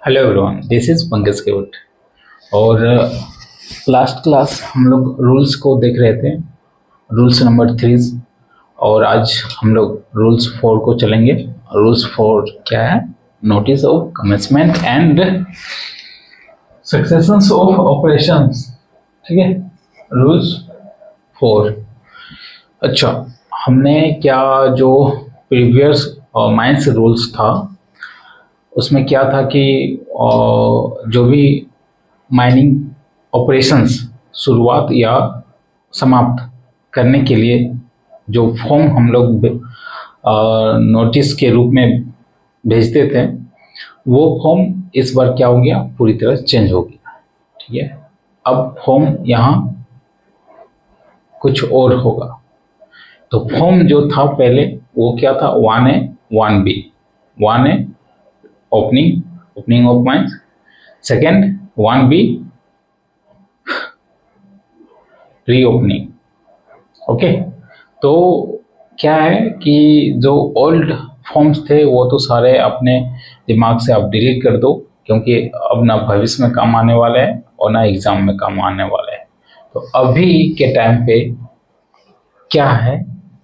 Hello everyone, this is Pankaj Kewat. और last class हम लोग रूल्स को देख रहे थे, रूल्स नंबर 3। और आज हम लोग रूल्स 4 को चलेंगे। रूल्स 4 क्या है? Notice of commencement and successions of operations. ठीक है, रूल्स 4। अच्छा, हमने क्या जो प्रीवियस माइंस रूल्स था उसमें क्या था कि जो भी माइनिंग ऑपरेशंस शुरुआत या समाप्त करने के लिए जो फॉर्म हम लोग नोटिस के रूप में भेजते थे, वो फॉर्म इस बार क्या हो गया? पूरी तरह चेंज हो गया। ठीक है, अब फॉर्म यहाँ कुछ और होगा। तो फॉर्म जो था पहले वो क्या था? 1A 1B। 1A opening of mines, second 1B reopening. Okay, तो क्या है कि जो ओल्ड फॉर्म्स थे वो तो सारे अपने दिमाग से आप डिलीट कर दो, क्योंकि अब ना भविष्य में काम आने वाले हैं और ना एग्जाम में काम आने वाले हैं। तो अभी के टाइम पे क्या है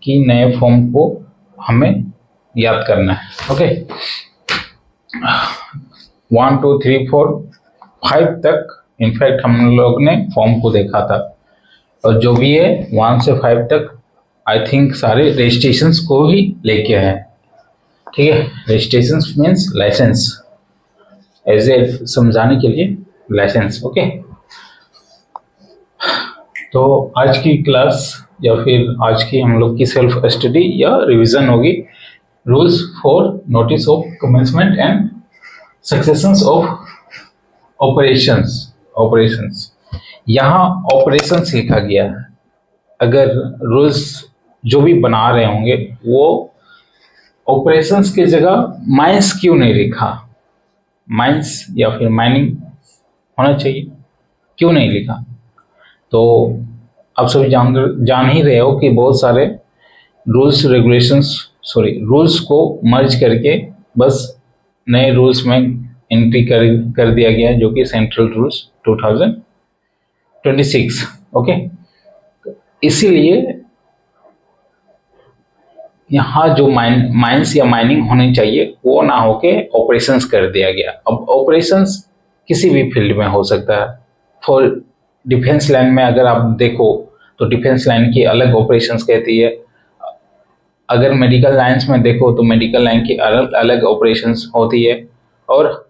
कि नए फॉर्म को हमें याद करना है। ओके, 1 2 3 4 5 तक इनफैक्ट हम लोग ने फॉर्म को देखा था, और जो भी है 1 से 5 तक आई थिंक सारे रजिस्ट्रेशंस को ही लेके हैं। ठीक है, registrations means licence, as a समझाने के लिए लाइसेंस। ओके, तो आज की क्लास या फिर आज की हम लोग की सेल्फ स्टडी या रिवीजन होगी rules for notice of commencement and successions of operations. यहाँ ऑपरेशंस लिखा गया है। अगर रूल्स जो भी बना रहे होंगे वो ऑपरेशंस की जगह माइंस क्यों नहीं लिखा? माइंस या फिर माइनिंग होना चाहिए, क्यों नहीं लिखा? तो आप सभी जान ही रहे हो कि बहुत सारे रूल्स को मर्ज करके बस नए रूल्स में एंट्री कर दिया गया है, जो कि सेंट्रल रूल्स 2026। ओके, इसीलिए यहाँ जो माइंस या माइनिंग होनी चाहिए वो ना होके ऑपरेशंस कर दिया गया। अब ऑपरेशंस किसी भी फील्ड में हो सकता है। फॉर डिफेंस लाइन में अगर आप देखो तो डिफेंस लाइन की अलग ऑपरेशंस कहती है। अगर मेडिकल लाइंस में देखो तो मेडिकल लाइन की अलग अलग ऑपरेशंस होती है। और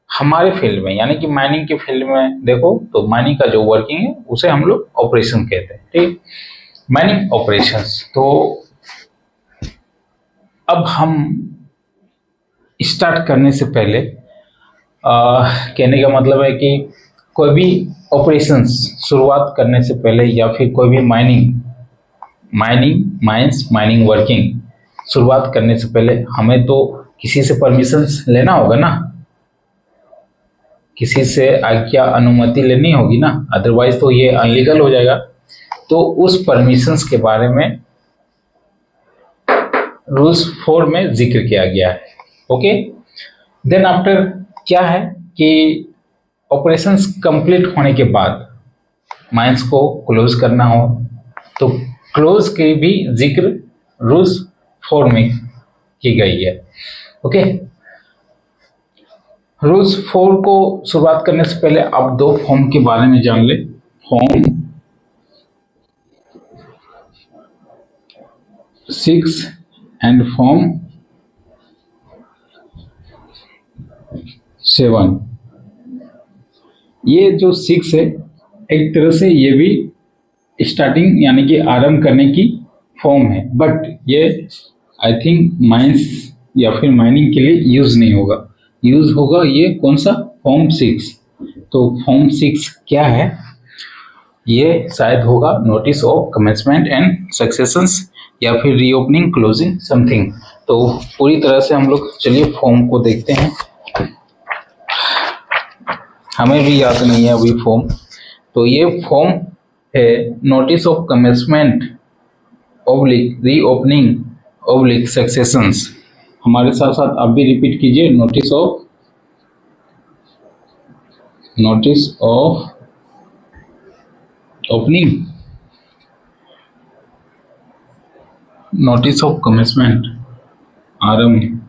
हमारे फील्ड में यानी कि माइनिंग के फील्ड में देखो तो माइनिंग का जो वर्किंग है उसे हम लोग ऑपरेशन कहते हैं। ठीक, माइनिंग ऑपरेशंस। तो अब हम स्टार्ट करने से पहले कहने का मतलब है कि कोई भी ऑपरेशंस शुरुआत करने से पहले या फिर कोई भी माइनिंग वर्किंग शुरुआत करने से पहले हमें तो किसी से परमिशंस लेना होगा ना, किसी से आज्ञा अनुमति लेनी होगी ना, अदरवाइज तो ये अनलीगल हो जाएगा। तो उस परमिशंस के बारे में रूल्स 4 में जिक्र किया गया है। ओके, देन आफ्टर क्या है कि ऑपरेशंस कंप्लीट होने के बाद माइंस को क्लोज करना हो तो क्लोज के भी जिक्र रूल्स 4 में की गई है। ओके, रूल्स 4 को शुरुआत करने से पहले आप दो फॉर्म के बारे में जान ले। Form 6 and form 7। ये जो 6 है एक तरह से ये भी स्टार्टिंग यानी कि आरंभ करने की फॉर्म है, बट ये आई थिंक माइंस या फिर माइनिंग के लिए यूज नहीं होगा। यूज होगा ये कौन सा? फॉर्म 6। तो फॉर्म 6 क्या है? ये शायद होगा notice of commencement and successions या फिर रीओपनिंग क्लोजिंग समथिंग। तो पूरी तरह से हम लोग चलिए फॉर्म को देखते हैं। हमें भी याद नहीं है अभी फॉर्म। तो ये फॉर्म है notice of commencement oblique reopening oblique successions. हमारे साथ साथ आप भी रिपीट कीजिए, notice of notice of opening, notice of commencement आरंभ,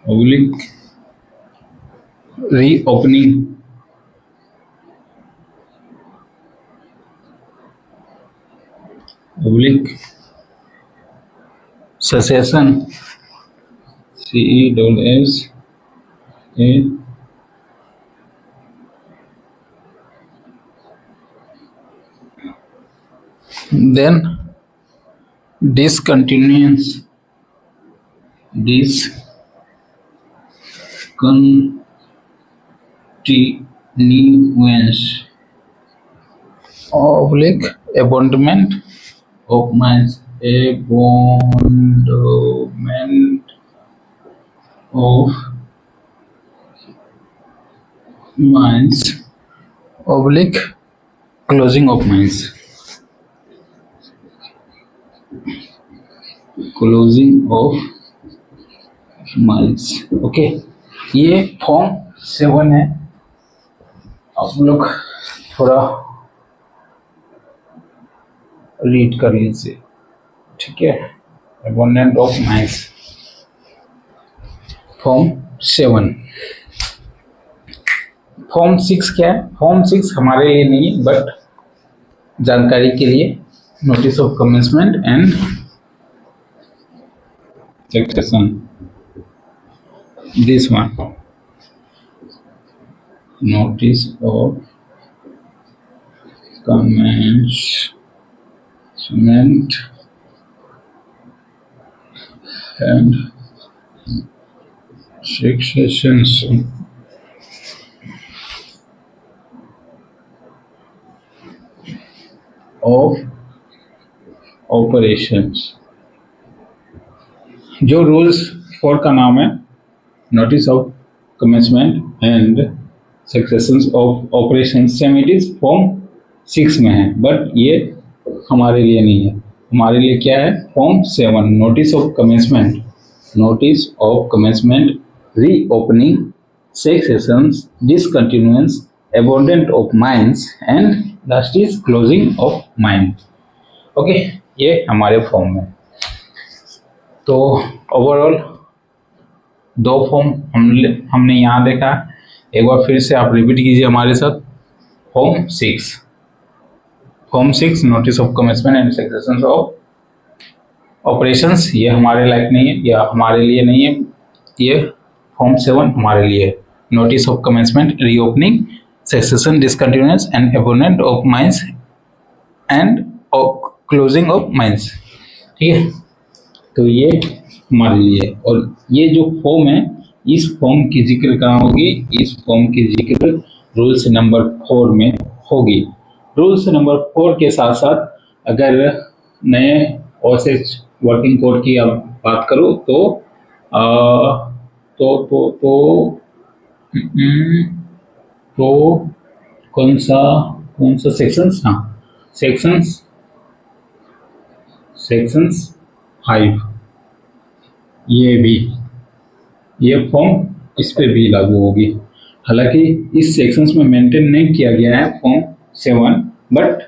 oblique reopening, oblique cessation, CESSA, then discontinuance, oblique abandonment of minds, abandonment of minds, oblique closing of minds, closing of minds। Okay, ये form 7 है, आप लोग थोड़ा read कर लीजिए, ठीक है। abandonment of minds, form 7। Form 6 क्या है? फॉर्म 6 हमारे लिए नहीं है, बट जानकारी के लिए, notice of commencement and succession, this one, notice of commencement and successions of operations। जो रूल्स 4 का नाम है, notice of commencement and successions of operation, same it is form 6 में है, बट ये हमारे लिए नहीं है। हमारे लिए क्या है? Form 7, notice of commencement, notice of commencement, reopening, successions, discontinuance, abandonment of minds and last is closing of mind. Okay, ये हमारे फॉर्म में। तो ओवरऑल 2 फॉर्म हमने यहाँ देखा, एक बार फिर से आप रिपीट कीजिए हमारे साथ। Form 6 notice of commencement and succession of operations, ये हमारे लायक नहीं है या हमारे लिए नहीं है। ये फॉर्म 7 हमारे लिए है, notice of commencement, reopening, succession, discontinuance and abandonment of minds and closing of minds, ठीक है। तो ये हमारे लिए, और ये जो फॉर्म है, इस फॉर्म की जिक्र कहाँ होगी? इस फॉर्म की जिक्र रूल्स नंबर 4 में होगी। रूल्स नंबर 4 के साथ साथ अगर नए OSH वर्किंग कोड की आप बात करो तो कौन सा सेक्शंस? हाँ, सेक्शंस 5, ये फॉर्म इस पे भी लागू होगी। हालांकि इस सेक्शंस में मेंटेन नहीं किया गया है फॉर्म 7, बट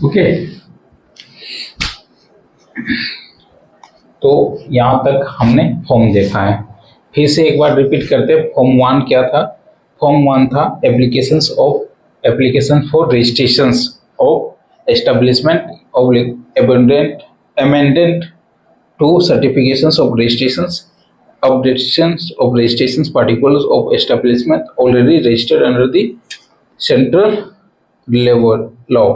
ओके। तो यहां तक हमने फॉर्म देखा है। फिर से एक बार रिपीट करते हैं। फॉर्म 1 क्या था? फॉर्म 1 था application for registrations of establishment of amendment to certifications of registrations, updations of registrations, particulars of establishment already registered under the central level law।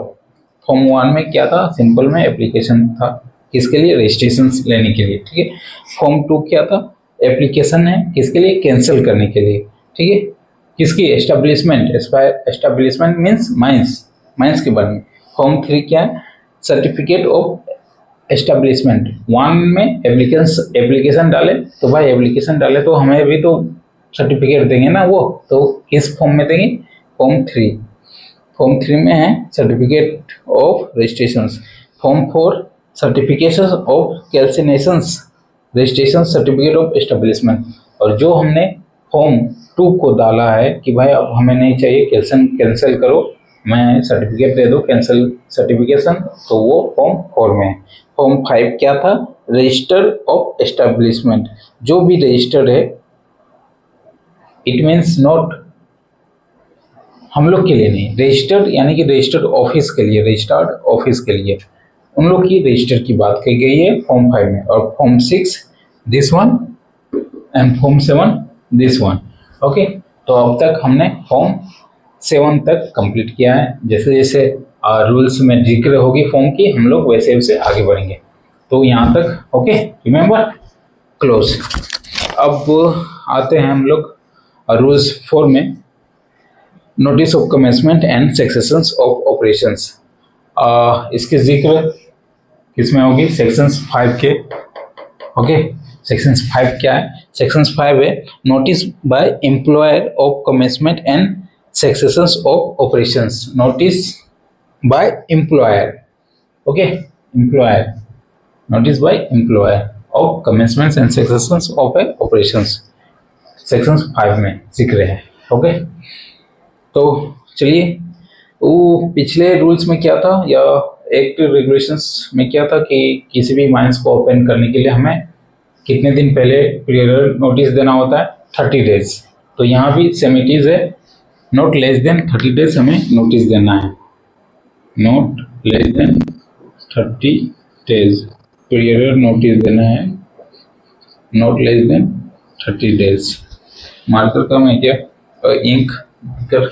Form 1 में क्या था? सिंपल में एप्लीकेशन था, किसके लिए? रजिस्ट्रेशंस लेने के लिए, ठीक है। फॉर्म 2 क्या था? एप्लीकेशन है, किसके लिए? कैंसिल करने के लिए, ठीक है। किसकी? एस्टेब्लिशमेंट मीन्स माइंस के बारे में। फॉर्म 3 क्या है? Certificate of establishment. 1 में एप्लीकेशन डाले तो भाई एप्लीकेशन डाले तो हमें भी तो सर्टिफिकेट देंगे ना, वो तो किस फॉर्म में देंगे? फॉर्म 3 में है certificate of registrations. Form 4 certification of cancellations registration certificate of establishment, और जो हमने फॉर्म 2 को डाला है कि भाई अब हमें नहीं चाहिए, कैंसिल करो, मैं सर्टिफिकेट दे दो कैंसिल सर्टिफिकेशन, तो वो फॉर्म 4 में है। फॉर्म 5 क्या था? Register of establishment. जो भी रजिस्टर्ड है, इट मीन्स नॉट हम लोग के लिए नहीं, रजिस्टर्ड यानी कि रजिस्टर्ड ऑफिस के लिए, रजिस्टर्ड ऑफिस के लिए उन लोग की रजिस्टर की बात कही गई है फॉर्म 5 में। और form 6 this one and form 7 this one. Okay, तो अब तक हमने फॉर्म 7 तक कंप्लीट किया है। जैसे जैसे रूल्स में जिक्र होगी फॉर्म की, हम लोग वैसे वैसे आगे बढ़ेंगे। तो यहाँ तक ओके, रिमेंबर, क्लोज। अब आते हैं हम लोग रूल्स 4 में, notice of commencement and successions of operations. इसकी जिक्र किसमें होगी? सेक्शंस 5 के। ओके, सेक्शंस 5 क्या है? सेक्शंस 5 है notice by employer of commencement and successions of operations. Notice by employer, okay, employer, notice by employer of commencement and successions of operations, sections 5 में जिक्र है। ओके, तो चलिए, वो पिछले रूल्स में क्या था या एक्ट रेगुलेशंस में क्या था कि किसी भी माइंस को ओपन करने के लिए हमें कितने दिन पहले प्रियर नोटिस देना होता है? 30 डेज। तो यहाँ भी सेम इट इज है, नॉट लेस देन 30 डेज हमें नोटिस देना है, not less than 30 days prior notice देना है, not less than 30 days. Marker कम है क्या? इंक कर,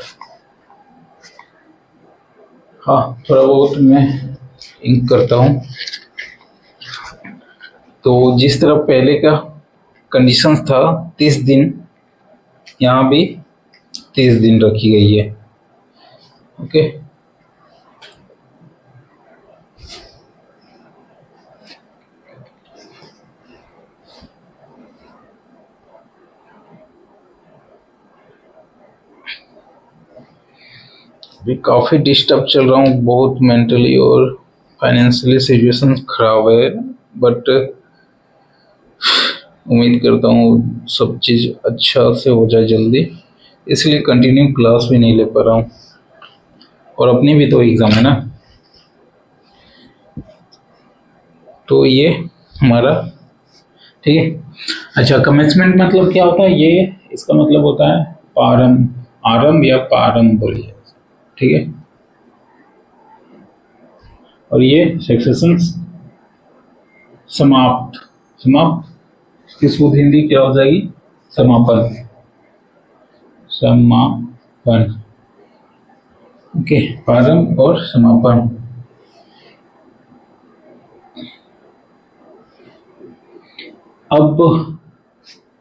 हाँ थोड़ा बहुत मैं इंक करता हूँ। तो जिस तरह पहले का कंडीशंस था 30 दिन, यहाँ भी 30 दिन रखी गई है। ओके, अभी काफ़ी डिस्टर्ब चल रहा हूँ, बहुत मेंटली और फाइनेंशियली सिचुएशन खराब है, बट उम्मीद करता हूँ सब चीज़ अच्छा से हो जाए जल्दी, इसलिए कंटिन्यू क्लास भी नहीं ले पा रहा हूँ, और अपनी भी तो एग्ज़ाम है ना। तो ये हमारा ठीक है। अच्छा, कमेंसमेंट मतलब क्या होता है? ये इसका मतलब होता है प्रारंभ, आरंभ या प्रारंभ बोलिए, ठीक है। और ये सक्सेशंस समाप्त, समाप्त की शुद्ध हिंदी क्या हो जाएगी? समापन, समापन। ओके, प्रारंभ और समापन। अब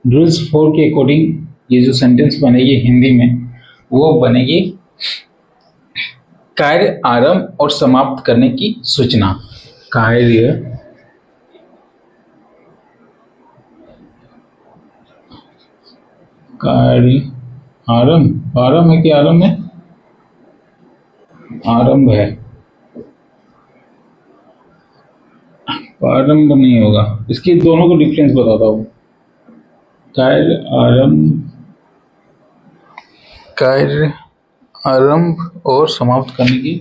रूल्स 4 के अकॉर्डिंग ये जो सेंटेंस बनेगी हिंदी में, वो बनेगी कार्य आरंभ और समाप्त करने की सूचना। कार्य आरंभ, आरंभ है कि आरंभ है? आरंभ है, प्रारंभ नहीं होगा। इसकी दोनों को डिफरेंस बताता हूँ। कार्य आरंभ, कार्य आरंभ और समाप्त करने की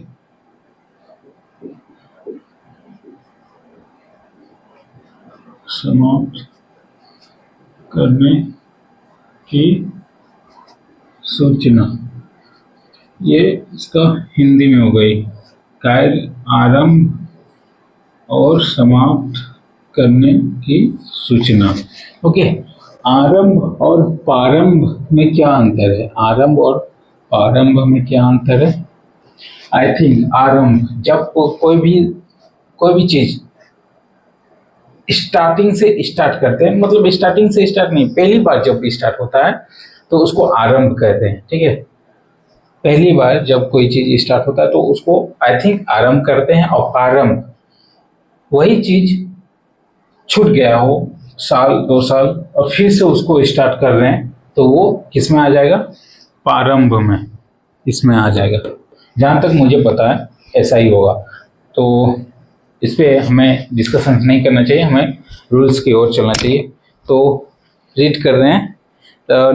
सूचना, ये इसका हिंदी में हो गई। कार्य आरंभ और समाप्त करने की सूचना। ओके, आरंभ और प्रारंभ में क्या अंतर है? आरंभ और प्रारंभ में क्या अंतर है? आई थिंक आरंभ जब कोई भी चीज स्टार्टिंग से स्टार्ट करते हैं, मतलब स्टार्टिंग से स्टार्ट नहीं, पहली बार जब स्टार्ट होता है तो उसको आरंभ कहते हैं, ठीक है। पहली बार जब कोई चीज स्टार्ट होता है तो उसको आई थिंक आरंभ करते हैं। और प्रारंभ वही चीज छूट गया हो साल 2 साल और फिर से उसको स्टार्ट कर रहे हैं, तो वो किस में आ जाएगा? प्रारंभ में, इसमें आ जाएगा। जहां तक मुझे पता है ऐसा ही होगा। तो इस पे हमें डिस्कशन नहीं करना चाहिए, हमें रूल्स की ओर चलना चाहिए। तो रीड कर रहे हैं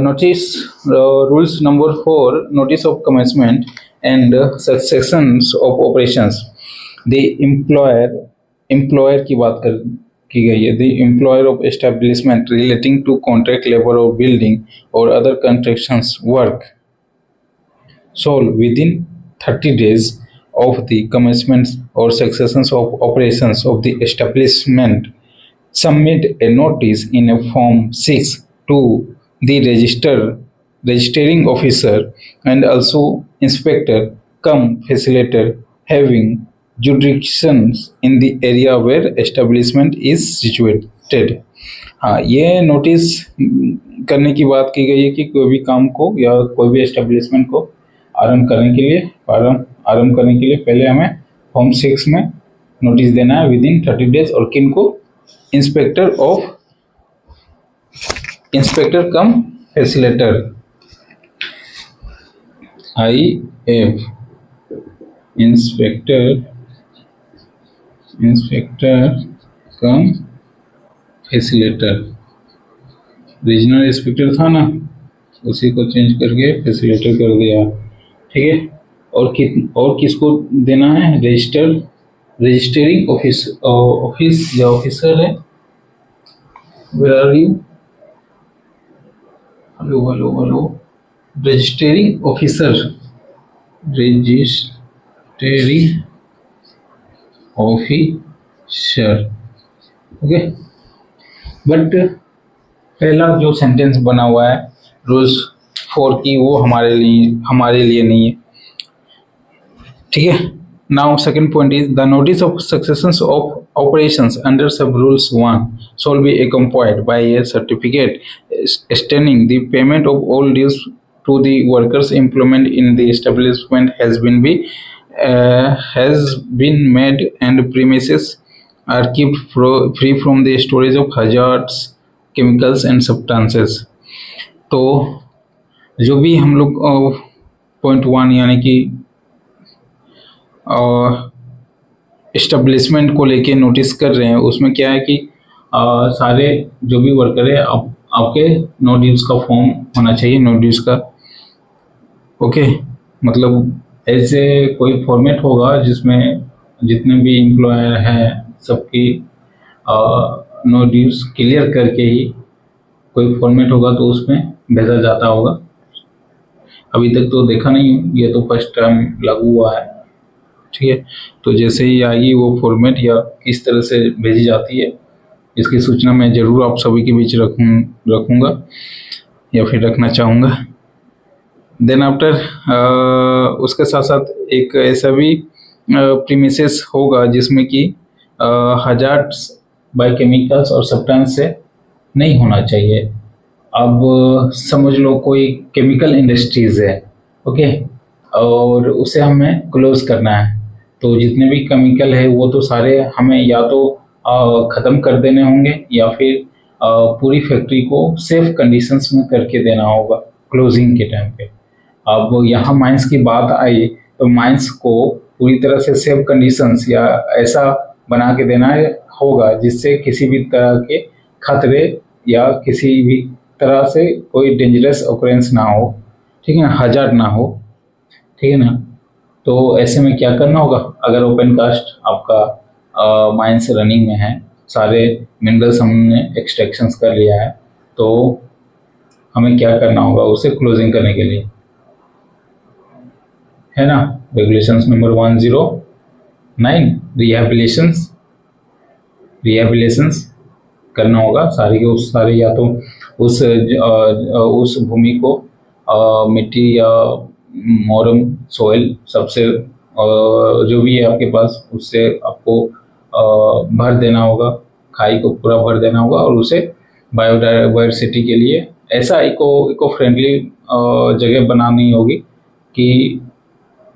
notice rules number 4, notice of commencement and successions of operations. The employer की बात की गई है। The employer of establishment relating to contract labour और बिल्डिंग और other constructions work shall within 30 days of the commencement or cessations of operations of the establishment submit a notice in a form 6 to the registering officer and also inspector cum facilitator having jurisdictions in the area where establishment is situated। हाँ, ये notice करने की बात की गई है कि कोई भी काम को या कोई भी एस्टेब्लिशमेंट को आरंभ करने के लिए पहले हमें फॉर्म 6 में नोटिस देना है विद इन 30 डेज। और किन को? Inspector come facilitator, IF inspector come facilitator. Regional inspector था ना, उसी को चेंज करके फैसिलिटेटर कर दिया, ठीक है। और किसको देना है? रजिस्टरिंग ऑफिस या ऑफिसर है। Where are you? Hello registering officer okay. But पहला जो सेंटेंस बना हुआ है रूल्स 4 की, वो हमारे लिए नहीं है, ठीक है। Now second point is the notice of successions of operations under sub rules 1 shall be accompanied by a certificate stating the payment of all dues to the workers employment in the establishment has been made and premises are kept free from the storage of hazards, chemicals and substances। तो जो भी हम लोग point 1 यानी कि establishment को लेके notice कर रहे हैं, उसमें क्या है कि सारे जो भी वर्कर है आपके नो ड्यूज का फॉर्म होना चाहिए, नो ड्यूज का, ओके। मतलब ऐसे कोई फॉर्मेट होगा जिसमें जितने भी एम्प्लॉयर हैं सबकी नो ड्यूज क्लियर करके ही कोई फॉर्मेट होगा, तो उसमें भेजा जाता होगा। अभी तक तो देखा नहीं, ये तो फर्स्ट टाइम लागू हुआ है, ठीक है। तो जैसे ही आएगी वो फॉर्मेट या किस तरह से भेजी जाती है, इसकी सूचना मैं ज़रूर आप सभी के बीच रखूँगा या फिर रखना चाहूँगा। देन आफ्टर उसके साथ साथ एक ऐसा भी प्रीमिसेस होगा जिसमें कि हजार्ड्स बाय केमिकल्स और सब्सटेंस से नहीं होना चाहिए। अब समझ लो कोई केमिकल इंडस्ट्रीज़ है, ओके, और उसे हमें क्लोज करना है, तो जितने भी केमिकल है वो तो सारे हमें या तो ख़त्म कर देने होंगे या फिर पूरी फैक्ट्री को सेफ कंडीशंस में करके देना होगा क्लोजिंग के टाइम पे। अब यहाँ माइंस की बात आई तो माइंस को पूरी तरह से सेफ कंडीशंस या ऐसा बना के देना होगा जिससे किसी भी तरह के खतरे या किसी भी तरह से कोई डेंजरस ऑकरेंस ना हो, ठीक है ना, हजार्ड ना हो, ठीक है ना। तो ऐसे में क्या करना होगा? अगर ओपन कास्ट आपका माइंस रनिंग में है, सारे मिनरल्स हमने एक्सट्रैक्शंस कर लिया है, तो हमें क्या करना होगा उसे क्लोजिंग करने के लिए, है ना। रेगुलेशंस नंबर 109 रिहैबिलिटेशंस करना होगा सारे के सारे, या तो उस भूमि को मिट्टी या मोरम सॉइल सबसे जो भी है आपके पास उससे आपको भर देना होगा, खाई को पूरा भर देना होगा और उसे बायोडाइवर्सिटी के लिए ऐसा इको फ्रेंडली जगह बनानी होगी कि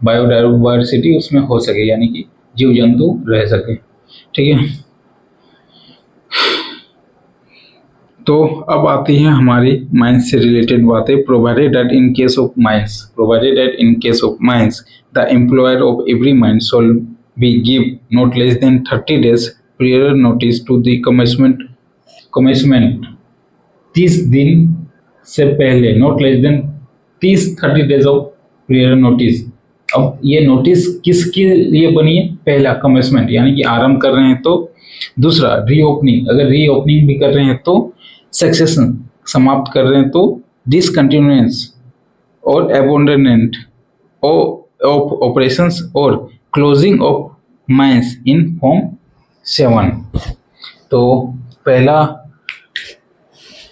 बायोडाइवर्सिटी उसमें हो सके, यानी कि जीव जंतु रह सके, ठीक है। तो अब आती है हमारी माइंस से रिलेटेड बातें। Provided that in case of mines the employer of every mine shawl we give not less than 30 days prior notice to the commencement 30 दिन से पहले, not less than 30 days of prior notice. अब ये notice किसके लिए बनी है? पहला कमेंसमेंट यानी कि आरंभ कर रहे हैं तो, दूसरा रीओपनिंग, अगर रीओपनिंग भी कर रहे हैं तो, सक्सेशन समाप्त कर रहे हैं तो, डिसकंटिन्यूएंस और अबोंडनमेंट ऑफ ऑपरेशंस और closing of mines in form 7। तो पहला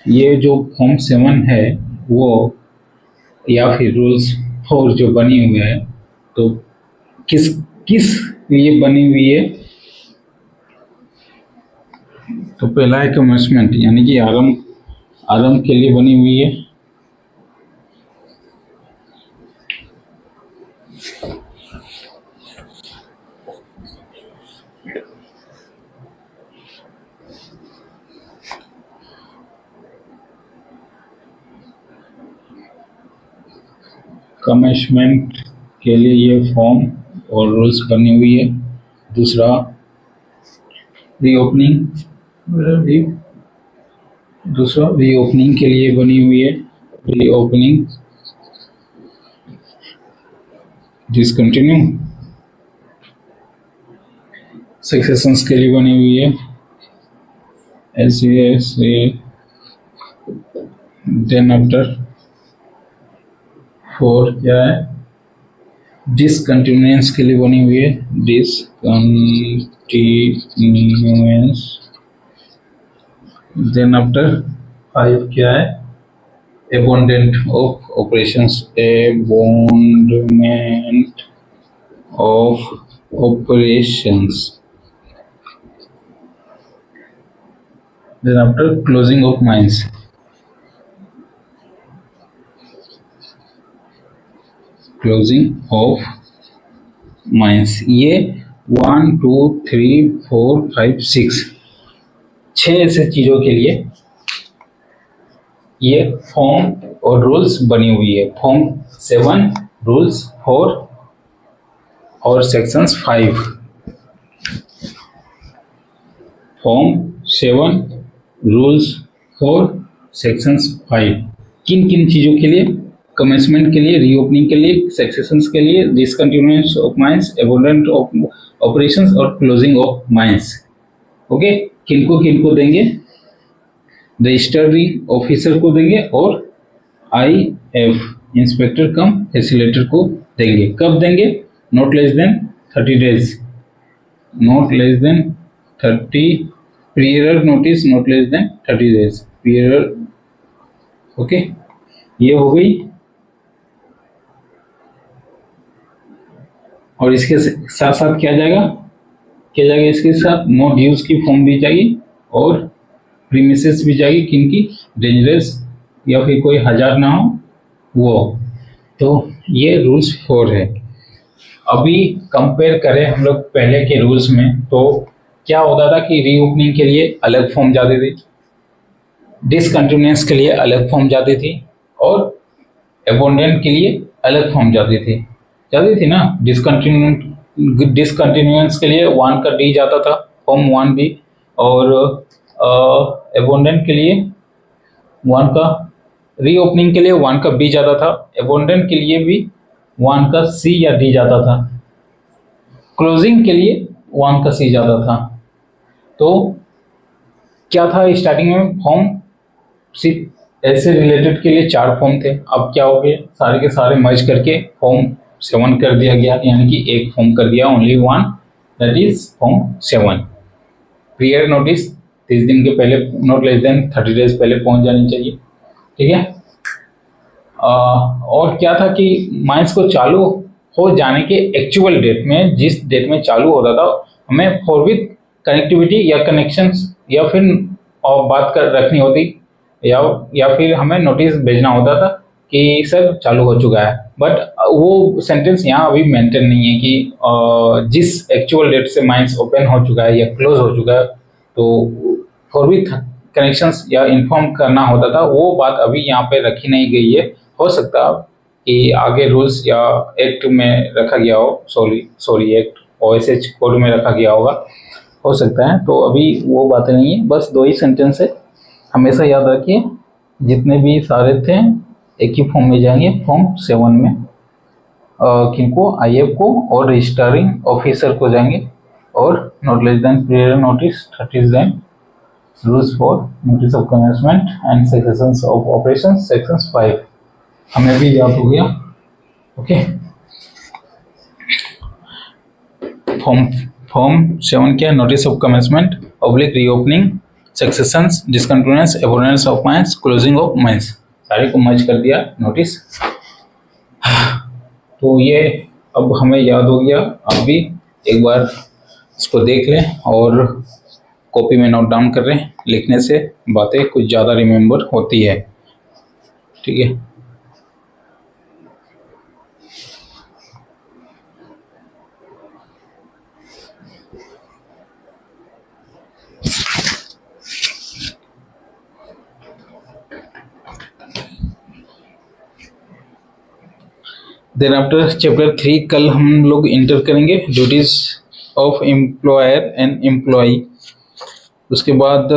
ये जो फॉर्म 7 है वो या फिर रूल्स 4 जो बनी हुई है, तो किस किस लिए बनी हुई है? तो पहला है कमेंसमेंट यानी कि आरंभ के लिए बनी हुई है। कमेंसमेंट के लिए ये फॉर्म और रूल्स बनी हुई है। दूसरा रीओपनिंग के लिए बनी हुई है। रीओपनिंग, डिसकंटिन्यू, सक्सेशंस के लिए बनी हुई है। देन आफ्टर 4 क्या है? डिसकंटिन्यूएंस के लिए बनी हुई है। डिसकंटिन्यूएंस। देन आफ्टर 5 क्या है? Abandonment of operations. Abandonment of operations. Then after closing of mines. Closing of mines. ये 1 2 3 4 5 6 ऐसे चीजों के लिए ये फॉर्म और रूल्स बनी हुई है। फॉर्म 7, रूल्स 4 और सेक्शंस 5। फॉर्म 7, रूल्स 4, सेक्शंस 5 किन किन चीजों के लिए? कमेंसमेंट के लिए, रीओपनिंग के लिए, सक्सेशंस के लिए, डिसकंटिन्यूएंस ऑफ माइंस, एबोंडमेंट ऑफ ऑपरेशंस और क्लोजिंग ऑफ माइंस। ओके, किनको देंगे? रजिस्टरिंग ऑफिसर को देंगे और IF इंस्पेक्टर कम फैसिलिटेटर को देंगे। कब देंगे? Not less than 30 days. Not less than 30 prior notice, not less than 30 days prior. Okay, ये हो गई। और इसके साथ साथ क्या जाएगा? इसके साथ नो ड्यूज की फॉर्म भी चाहिए और प्रीमिसेस भी चाहिए। किनकी? डेंजरस या फिर कोई हजार ना हो वो। तो ये रूल्स 4 है। अभी कंपेयर करें हम लोग पहले के रूल्स में, तो क्या होता था कि रीओपनिंग के लिए अलग फॉर्म जाती थी, डिसकंटिन्यूएंस के लिए अलग फॉर्म जाती थी और अबोंडमेंट के लिए अलग फॉर्म जाती थी ना। डिसकंटिन्यूएंस के लिए 1 का D जाता था, फॉर्म 1B, और अबोंडमेंट के लिए 1 का, रीओपनिंग के लिए 1 का B जाता था, अबोंडमेंट के लिए भी 1 का C या D जाता था, क्लोजिंग के लिए 1 का C जाता था। तो क्या था स्टार्टिंग में? फॉर्म सिर्फ ऐसे रिलेटेड के लिए 4 फॉर्म थे। अब क्या हो गए? सारे के सारे मर्ज करके फॉर्म 7 कर दिया गया, यानी कि एक फॉर्म कर दिया, only 1, that is form 7। Prior notice 30 दिन के पहले, नॉट लेस देन 30 डेज पहले पहुंच जानी चाहिए। ठीक है। और क्या था कि माइंस को चालू हो जाने के एक्चुअल डेट में, जिस डेट में चालू होता था, हमें फॉरवर्ड कनेक्टिविटी या कनेक्शंस या फिर बात कर रखनी होती या फिर हमें नोटिस भेजना होता था कि सर चालू हो चुका है। बट वो सेंटेंस यहाँ अभी मेंटेन नहीं है कि जिस एक्चुअल डेट से माइंस ओपन हो चुका है या क्लोज हो चुका है, तो फॉरवर्ड कनेक्शंस या इन्फॉर्म करना होता था, वो बात अभी यहाँ पे रखी नहीं गई है। हो सकता है कि आगे रूल्स या एक्ट में रखा गया हो, सॉरी एक्ट OSH कोड में रखा गया होगा, हो सकता है। तो अभी वो बातें नहीं है, बस 2 ही सेंटेंस है। हमेशा याद रखिए जितने भी सारे थे एक ही फॉर्म में जाएंगे, फॉर्म 7 में। किनको, IF को और रजिस्टरिंग ऑफिसर को जाएंगे, और not less then period notice 30 दिन, rules for notice of commencement and sections of operation section 5 हमें भी याद हो गया। ओके, फॉर्म 7 क्या है? Notice of commencement, public reopening, successions, discontinuance, abandonment of mines, closing of mines, सारे को मर्ज कर दिया नोटिस। तो ये अब हमें याद हो गया। आप भी एक बार इसको देख लें और कॉपी में नोट डाउन कर रहे हैं। लिखने से बातें कुछ ज़्यादा रिमेंबर होती है, ठीक है। देन आफ्टर चैप्टर 3 कल हम लोग इंटर करेंगे, duties of employer and employee. उसके बाद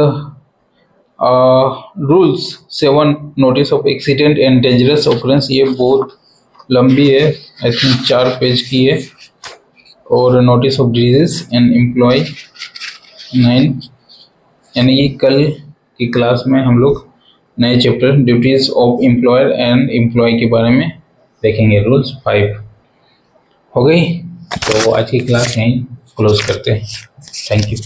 rules 7 notice of accident and dangerous occurrence, ये बहुत लंबी है, आई थिंक 4 पेज की है। और notice of disease and employ 9, यानी कि कल की क्लास में हम लोग नए chapter duties of employer and employ के बारे में देखेंगे, रूल्स 5 हो गई। तो आज की क्लास यहीं क्लोज करते हैं। Thank you.